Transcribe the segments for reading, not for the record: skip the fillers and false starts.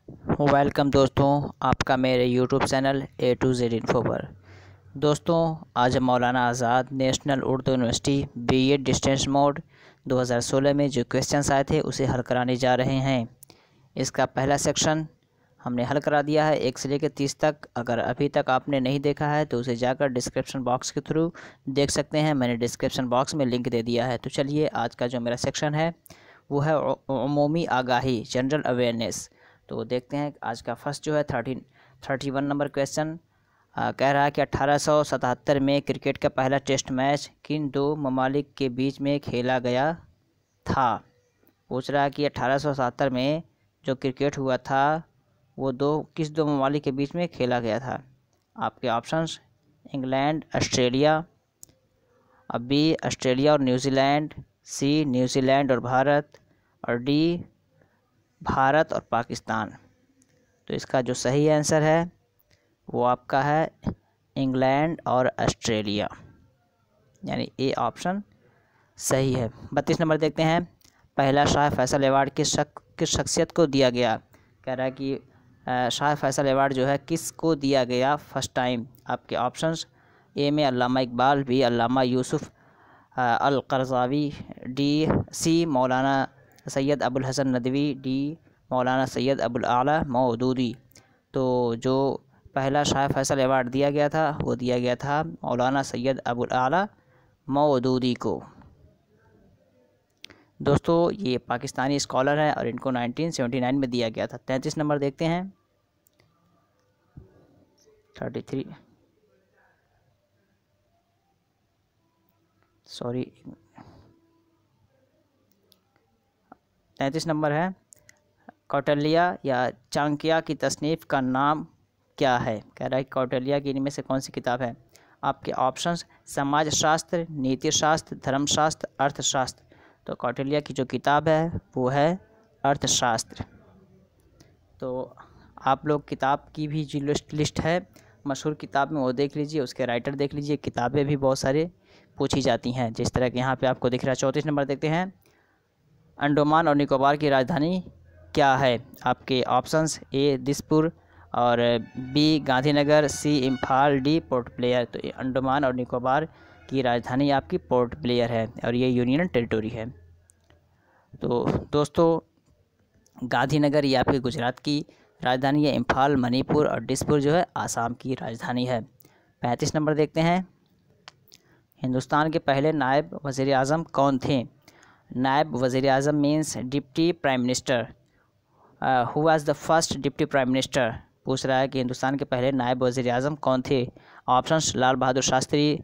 Welcome दोस्तों, आपका मेरे YouTube channel A to Z info पर। दोस्तों, आज हम Maulana Azad national Urdu university B.Ed distance mode 2016 में जो क्वेश्चंस आए थे उसे हल कराने जा रहे हैं। इसका पहला सेक्शन हमने हल करा दिया है 1 से लेकर 30 तक। अगर अभी तक आपने नहीं देखा है तो उसे जाकर डिस्क्रिप्शन बॉक्स के थ्रू देख सकते हैं। मैंने डिस्क्रिप्शन बॉक्स में लिंक दे दिया है। तो चलिए, आज का जो मेरा सेक्शन है वो है उमूमी आगाही, जनरल अवेयरनेस। तो देखते हैं आज का फर्स्ट जो है 31 नंबर क्वेश्चन कह रहा है कि 1877 में क्रिकेट का पहला टेस्ट मैच किन दो ममालिक के बीच में खेला गया था। पूछ रहा है कि 1877 में जो क्रिकेट हुआ था वो किस दो ममालिक के बीच में खेला गया था। आपके options England, Australia, B Australia और न्यूजीलैंड, सी न्यूजीलैंड और भारत, और डी भारत और पाकिस्तान। तो इसका जो सही आंसर है वो आपका है इंग्लैंड और ऑस्ट्रेलिया, यानी ए ऑप्शन सही है। 32 नंबर देखते हैं, पहला शाह फैसल अवार्ड किस शख्सियत को दिया गया। कह रहा है कि शाह फैसल अवार्ड जो है किसको दिया गया फर्स्ट टाइम। आपके ऑप्शंस ए में अल्लामा इकबाल, बी अल्लामा यूसुफ अल क़रज़ावी, डी सी मौलाना सैयद अबुल हसन नदवी, डी मौलाना सैयद अबुल आला मौदूदी। तो जो पहला शाह फैसल अवार्ड दिया गया था वो दिया गया था मौलाना सैयद अबुल आला मौदूदी को। दोस्तों, ये पाकिस्तानी स्कॉलर हैं और इनको 1979 में दिया गया था। 33 नंबर देखते हैं, 33 33 नंबर है, कौटिल्य या चाणक्य की तसनीफ़ का नाम क्या है। कह रहा है कि कौटिल्य की इनमें से कौन सी किताब है। आपके ऑप्शंस समाज शास्त्र, नीति शास्त्र, धर्मशास्त्र, अर्थशास्त्र। तो कौटिल्य की जो किताब है वो है अर्थशास्त्र। तो आप लोग किताब की भी जो लिस्ट है मशहूर किताब में वो देख लीजिए, उसके राइटर देख लीजिए। किताबें भी बहुत सारे पूछी जाती हैं जिस तरह के यहाँ पे आपको दिख रहा है। 34 नंबर देखते हैं, अंडमान और निकोबार की राजधानी क्या है। आपके ऑप्शंस ए दिसपुर और बी गांधीनगर, सी इम्फाल, डी पोर्ट ब्लेयर। तो ये अंडमान और निकोबार की राजधानी आपकी पोर्ट ब्लेयर है और ये यूनियन टेरिटरी है। तो दोस्तों, गांधीनगर ये आपकी गुजरात की राजधानी है, इम्फाल मणिपुर और दिसपुर जो है आसाम की राजधानी है। 35 नंबर देखते हैं, हिंदुस्तान के पहले नायब वज़ीर आज़म कौन थे। नायब वज़ीर आज़म means deputy prime minister. Who was the first deputy prime minister. पूछ रहा है कि हिंदुस्तान के पहले नायब वज़ीर आज़म कौन थे। ऑप्शंस लाल बहादुर शास्त्री,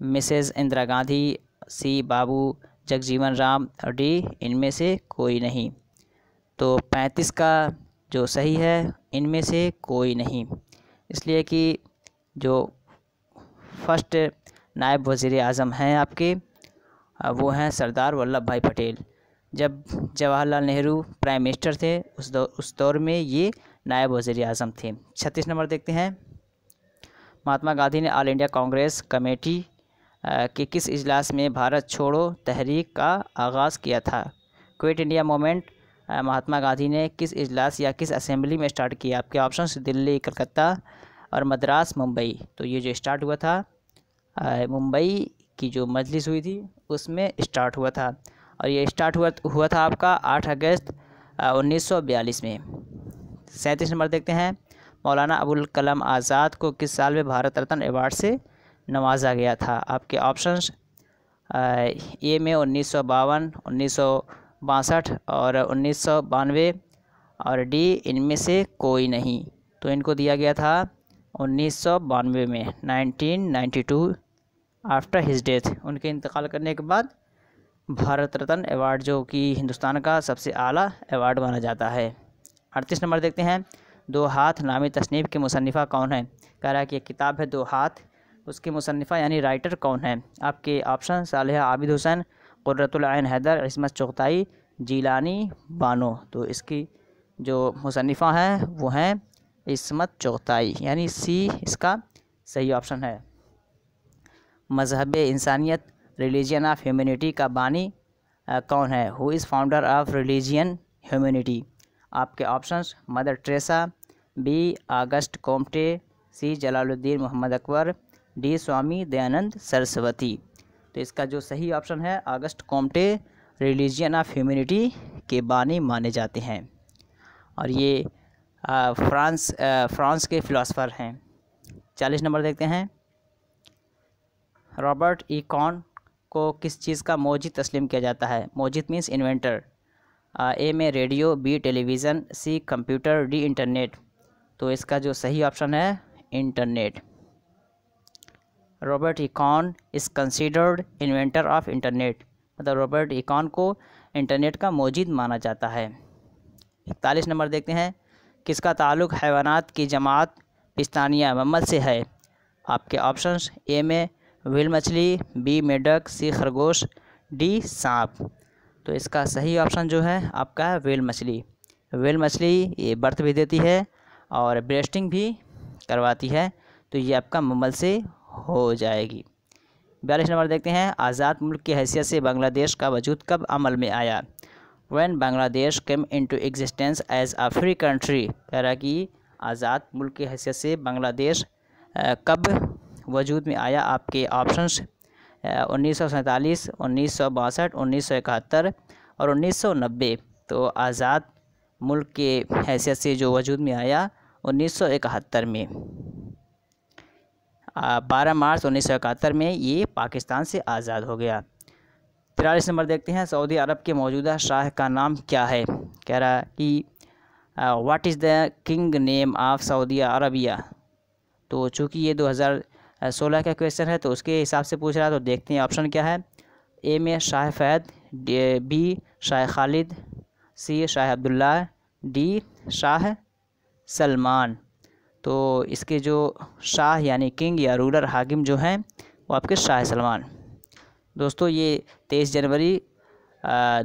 मिसेस इंदिरा गांधी, सी बाबू जगजीवन राम, और डी इनमें से कोई नहीं। तो 35 का जो सही है इनमें से कोई नहीं, इसलिए कि जो फर्स्ट नायब वज़ीर आज़म हैं आपके वो हैं सरदार वल्लभ भाई पटेल। जब जवाहरलाल नेहरू प्राइम मिनिस्टर थे उस दौर में ये नायब वज़ीर आज़म थे। 36 नंबर देखते हैं, महात्मा गांधी ने ऑल इंडिया कांग्रेस कमेटी के किस इजलास में भारत छोड़ो तहरीक का आगाज़ किया था। Quit India movement Mahatma Gandhi ने किस इजलास या किस असेंबली में स्टार्ट किया। आपके ऑप्शन दिल्ली, कलकत्ता और मद्रास, मुंबई। तो ये जो स्टार्ट हुआ था मुंबई की जो मजलिस हुई थी उसमें स्टार्ट हुआ था, और ये स्टार्ट हुआ था आपका 8 अगस्त 1942 में। 37 नंबर देखते हैं, मौलाना अबुल कलाम आज़ाद को किस साल में भारत रत्न अवार्ड से नवाजा गया था। आपके ऑप्शंस ए में 1952, 1962 और 1992, और डी इनमें से कोई नहीं। तो इनको दिया गया था 1992 में, 1992 आफ्टर हिज डेथ। उनके इंतकाल करने के बाद भारत रत्न अवार्ड जो कि हिंदुस्तान का सबसे आला अवार्ड माना जाता है। 38 नंबर देखते हैं, दो हाथ नामी तसनीफ़ के मुसन्निफ़ा कौन है। कह रहा है कि एक किताब है दो हाथ, उसके मुसन्निफ़ा यानी राइटर कौन है। आपके ऑप्शन सालिहा आबिद हुसैन, कुर्रतुल ऐन हैदर, इस्मत चुग़ताई, जीलानी बानो। तो इसकी जो मुसन्निफ़ा हैं वो हैं इस्मत चुग़ताई, यानी सी इसका सही ऑप्शन है। मज़हब इंसानियत, रिलीजन ऑफ ह्यूमैनिटी का बानी कौन है। Who is founder of religion humanity. आपके options Mother Teresa, B Auguste Comte, C Jalaluddin Mohammad Akbar, D Swami Dayanand Saraswati. तो इसका जो सही ऑप्शन है Auguste Comte religion of humanity के बानी माने जाते हैं और ये फ्रांस के फ़िलासफ़र हैं। 40 नंबर देखते हैं। रॉबर्ट ई कॉन को किस चीज़ का मोजिद तस्लीम किया जाता है? Mojid means inventor. ए में radio, B television, C computer, D internet. तो इसका जो सही ऑप्शन है internet. Robert E Kahn is considered inventor of internet, मतलब रॉबर्ट ई कॉन को इंटरनेट का मोजिद माना जाता है। 41 नंबर देखते हैं। किसका ताल्लुक़ हैवानात की जमात पिस्तानिया मम्मल से है? आपके ऑप्शंस ए में व्हेल मछली, बी मेढक, सी खरगोश, डी सांप। तो इसका सही ऑप्शन जो है आपका है व्हेल मछली। व्हेल मछली ये बर्थ भी देती है और ब्रेस्टिंग भी करवाती है, तो ये आपका मम्मल से हो जाएगी। 42 नंबर देखते हैं। आज़ाद मुल्क की हैसियत से बांग्लादेश का वजूद कब अमल में आया? When Bangladesh came into existence as a free country. कह रहा कि आज़ाद मुल्क की हैसियत से बांग्लादेश कब वजूद में आया? आपके ऑप्शंस 1947, 1962, 1971 और 1990। तो आज़ाद मुल्क के हैसियत से जो वजूद में आया 1971 में, 12 मार्च 1971 में ये पाकिस्तान से आज़ाद हो गया। 43 नंबर देखते हैं। सऊदी अरब के मौजूदा शाह का नाम क्या है? कह रहा कि what is the king name of Saudi Arabia. तो चूँकि ये 2016 का क्वेश्चन है तो उसके हिसाब से पूछ रहा है, तो देखते हैं ऑप्शन क्या है। ए में शाह फहद, बी शाह खालिद, सी शाह अब्दुल्ला, डी शाह सलमान। तो इसके जो शाह यानी किंग या रूलर हाकिम जो हैं वो आपके शाह सलमान। दोस्तों ये 23 जनवरी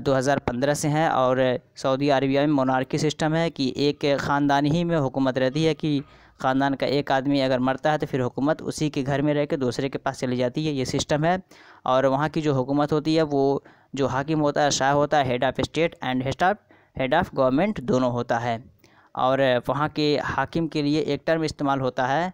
2015 से हैं और सऊदी अरबिया में मोनार्की सिस्टम है कि एक ख़ानदान ही में हुकूमत रहती है, कि ख़ानदान का एक आदमी अगर मरता है तो फिर हुकूमत उसी के घर में रह के दूसरे के पास चली जाती है, ये सिस्टम है। और वहाँ की जो हुकूमत होती है वो जो हाकिम होता है शाह होता है, head of state and head of government दोनों होता है। और वहाँ के हाकिम के लिए एक टर्म इस्तेमाल होता है,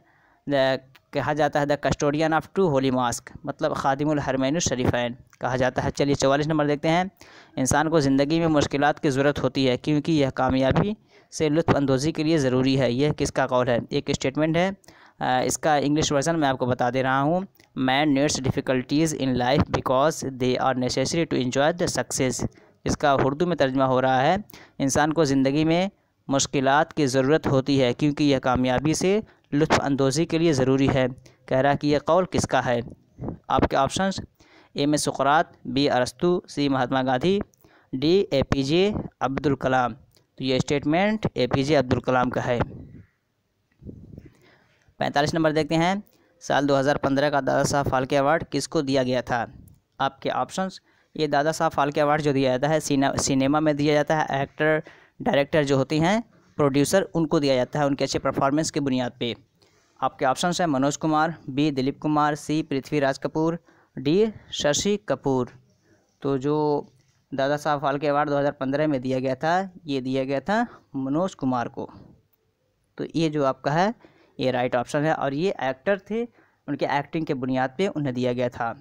कहा जाता है the custodian of two holy mosques, मतलब खादिमुल हरमैन शरीफैन कहा जाता है। चलिए 44 नंबर देखते हैं। इंसान को ज़िंदगी में मुश्किलात की ज़रूरत होती है क्योंकि यह कामयाबी से लुत्फ़ अंदोज़ी के लिए ज़रूरी है। यह किसका कौल है? एक स्टेटमेंट है, इसका इंग्लिश वर्जन मैं आपको बता दे रहा हूँ। Man needs difficulties in life because they are necessary to enjoy the success. इसका उर्दू में तर्जुमा हो रहा है, इंसान को ज़िंदगी में मुश्किलात की ज़रूरत होती है क्योंकि यह कामयाबी से लुत्फ़ अंदोज़ी के लिए ज़रूरी है। कह रहा कि यह कौल किसका है? आपके ऑप्शंस ए में सुकरात, बी अरस्तु, सी महात्मा गांधी, डी APJ अब्दुल कलाम। तो ये स्टेटमेंट APJ अब्दुल कलाम का है। 45 नंबर देखते हैं। साल 2015 का दादा साहब फाल्के अवार्ड किसको दिया गया था? आपके ऑप्शंस, ये दादा साहब फाल्के अवार्ड जो दिया जाता है सिनेमा में दिया जाता है। एक्टर डायरेक्टर जो होते हैं प्रोड्यूसर उनको दिया जाता है उनके अच्छे परफॉर्मेंस की बुनियाद पे। आपके ऑप्शंस हैं मनोज कुमार, बी दिलीप कुमार, सी पृथ्वीराज कपूर, डी शशि कपूर। तो जो दादा साहब फाल्के अवार्ड 2015 में दिया गया था ये दिया गया था मनोज कुमार को। तो ये जो आपका है ये राइट ऑप्शन है और ये एक्टर थे, उनके एक्टिंग के बुनियाद पे उन्हें दिया गया था।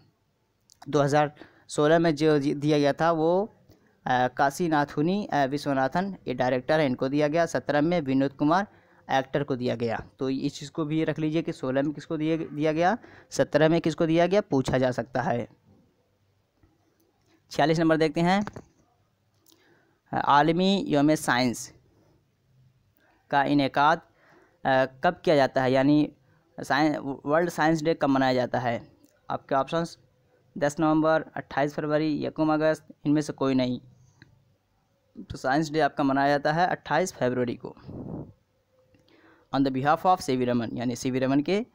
2016 में जो दिया गया था वो काशी नाथुनी विश्वनाथन ये डायरेक्टर है, इनको दिया गया। 17 में विनोद कुमार एक्टर को दिया गया। तो इस चीज़ को भी रख लीजिए कि 16 में किसको दिया गया, 17 में किसको दिया गया, पूछा जा सकता है। 46 नंबर देखते हैं। आलमी यौम साइंस का इनेकाद कब किया जाता है, यानी वर्ल्ड साइंस डे कब मनाया जाता है? आपके ऑप्शंस 10 नवंबर, 28 फरवरी, 1 अगस्त, इनमें से कोई नहीं। तो साइंस डे आपका मनाया जाता है 28 फरवरी को on the behalf of C V Raman, यानी सी वी रमन के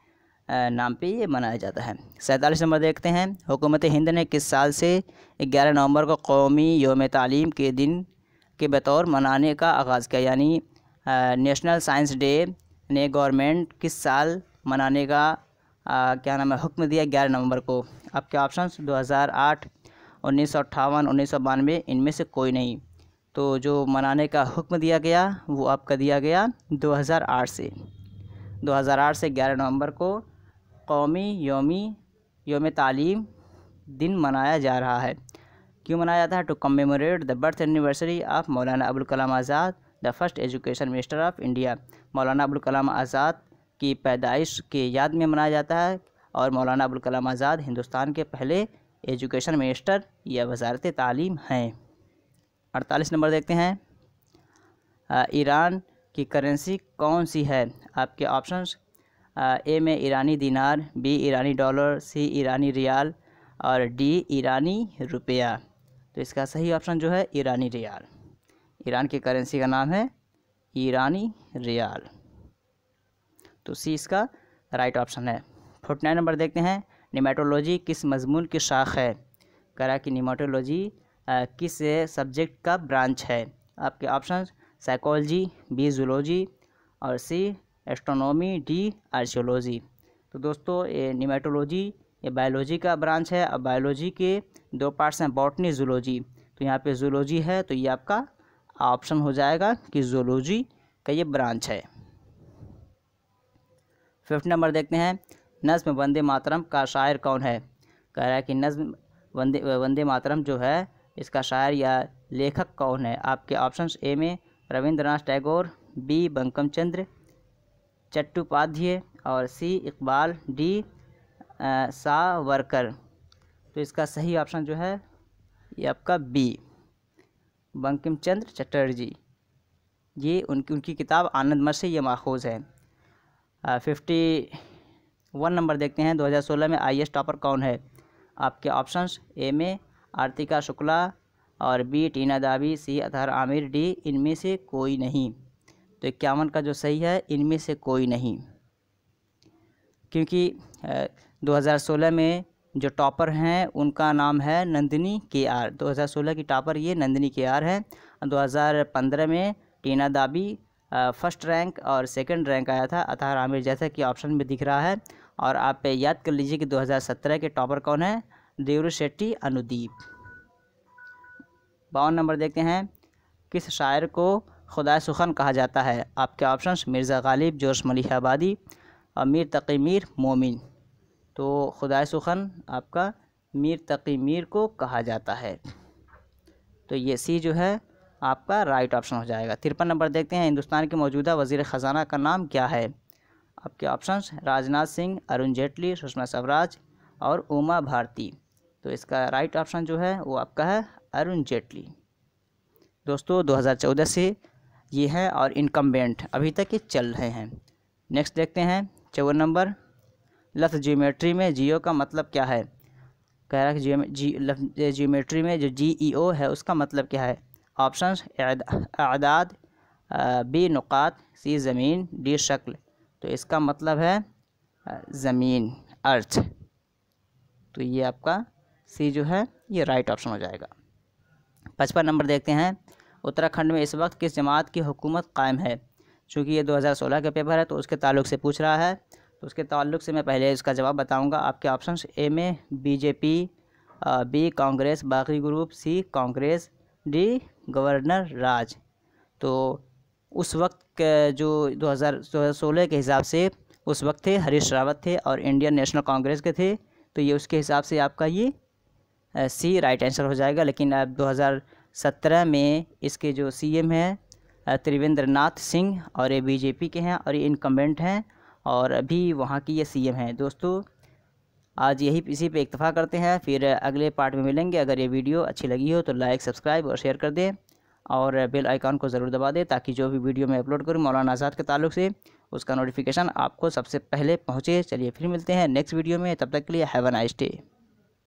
नाम पे ये मनाया जाता है। 47 नंबर देखते हैं। हुकूमत हिंद ने किस साल से 11 नवंबर को कौमी यौम तालीम के दिन के बतौर मनाने का आगाज़ किया, यानी नेशनल साइंस डे ने गवर्नमेंट किस साल मनाने का क्या नाम है हुक्म दिया 11 नवंबर को? आपके ऑप्शंस 2008, 1958, 1992, इनमें से कोई नहीं। तो जो मनाने का हुक्म दिया गया वो आपका दिया गया 2008 से। 2008 से 11 नवंबर को कौमी योम तालीम दिन मनाया जा रहा है। क्यों मनाया जाता है? To commemorate the birth anniversary of Maulana Abul Kalam Azad, the first education minister of India. Maulana Abul Kalam आज़ाद की पैदाइश के याद में मनाया जाता है और मौलाना अबुल कलाम आज़ाद हिंदुस्तान के पहले एजुकेशन मिनिस्टर या वज़ारत तालीम हैं। 48 नंबर देखते हैं, ईरान की करेंसी कौन सी है? आपके ऑप्शंस ए में ईरानी दिनार, बी ईरानी डॉलर, सी ईरानी रियाल और डी ईरानी रुपया। तो इसका सही ऑप्शन जो है ईरानी रियाल। ईरान की करेंसी का नाम है ईरानी रियाल। तो सी इसका राइट ऑप्शन है। 49 नंबर देखते हैं, निमेटोलॉजी किस मजमून की शाख है? कह रहा है कि निमेटोलॉजी किस सब्जेक्ट का ब्रांच है? आपके ऑप्शन साइकोलॉजी, बी जूलॉजी और सी एस्ट्रोनॉमी, डी आर्कियोलॉजी। तो दोस्तों ये निमेटोलॉजी ये बायोलॉजी का ब्रांच है। अब बायोलॉजी के दो पार्ट्स हैं, बॉटनी, जूलॉजी। तो यहाँ पे जूलॉजी है तो ये आपका ऑप्शन हो जाएगा कि जूलॉजी का ये ब्रांच है। 50 नंबर देखते हैं, नज़्म वंदे मातरम का शायर कौन है? कह रहा है कि नज़्म वंदे मातरम जो है इसका शायर या लेखक कौन है? आपके ऑप्शंस ए में रविंद्रनाथ टैगोर, बी बंकिम चंद्र चट्टोपाध्याय और सी इकबाल, डी सावरकर। तो इसका सही ऑप्शन जो है ये आपका बी बंकिम चंद्र चटर्जी। ये उनकी किताब आनंदमठ से ये माखूज़ है। 51 नंबर देखते हैं, 2016 में IAS टॉपर कौन है? आपके ऑप्शंस ए में आर्तिका शुक्ला और बी टीना दावी, सी अतहर आमिर, डी इनमें से कोई नहीं। तो 51 का जो सही है इनमें से कोई नहीं, क्योंकि 2016 में जो टॉपर हैं उनका नाम है नंदिनी KR। 2016 की टॉपर ये नंदिनी KR है। 2015 में टीना दाबी फर्स्ट रैंक और सेकंड रैंक आया था अतहर आमिर, जैसा कि ऑप्शन में दिख रहा है। और आप याद कर लीजिए कि 2017 के टॉपर कौन है? देवरू शेट्टी अनुदीप। 52 नंबर देखते हैं, किस शायर को खुदा सुखन कहा जाता है? आपके ऑप्शंस मिर्ज़ा गालिब, जोश मलिक आबादी और मीर तकी मीर मोमिन। तो खुदा सुखन आपका मीर तकी मीर को कहा जाता है। तो ये सी जो है आपका राइट ऑप्शन हो जाएगा। 53 नंबर देखते हैं, हिंदुस्तान के मौजूदा वज़ीर ख़जाना का नाम क्या है? आपके ऑप्शंस राजनाथ सिंह, अरुण जेटली, सुषमा स्वराज और उमा भारती। तो इसका राइट ऑप्शन जो है वो आपका है अरुण जेटली। दोस्तों 2014 से ये हैं और इनकम्बेंट अभी तक ये चल रहे हैं। नेक्स्ट देखते हैं 54 नंबर, लफ्ज़ ज्योमेट्री में जियो का मतलब क्या है? कह रहा है कि ज्योमेट्री में जो GEO है उसका मतलब क्या है? ऑप्शंस आदाद, बी नुकात, सी ज़मीन, डी शक्ल। तो इसका मतलब है ज़मीन, अर्थ। तो ये आपका सी जो है ये राइट ऑप्शन हो जाएगा। 55 नंबर देखते हैं, उत्तराखंड में इस वक्त किस जमात की हुकूमत कायम है? चूँकि ये 2016 का पेपर है तो उसके ताल्लुक़ से पूछ रहा है, तो उसके ताल्लुक़ से मैं पहले इसका जवाब बताऊंगा। आपके ऑप्शंस ए में BJP, बी कांग्रेस बाकी ग्रुप, सी कांग्रेस, डी गवर्नर राज। तो उस वक्त के जो 2016 के हिसाब से उस वक्त थे हरीश रावत थे और इंडियन नेशनल कांग्रेस के थे। तो ये उसके हिसाब से आपका ये सी राइट आंसर हो जाएगा। लेकिन अब 2017 में इसके जो CM हैं त्रिवेंद्र नाथ सिंह और ये BJP के हैं और ये इनकम्बेंट हैं और अभी वहाँ की ये CM हैं। दोस्तों आज इसी पे इक्तफ़ा करते हैं, फिर अगले पार्ट में मिलेंगे। अगर ये वीडियो अच्छी लगी हो तो लाइक, सब्सक्राइब और शेयर कर दें और बेल आइकॉन को ज़रूर दबा दें ताकि जो भी वीडियो मैं अपलोड करूँ मौलाना आज़ाद के ताल्लुक़ से उसका नोटिफिकेशन आपको सबसे पहले पहुँचे। चलिए फिर मिलते हैं नेक्स्ट वीडियो में, तब तक के लिए हैव अ नाइस डे।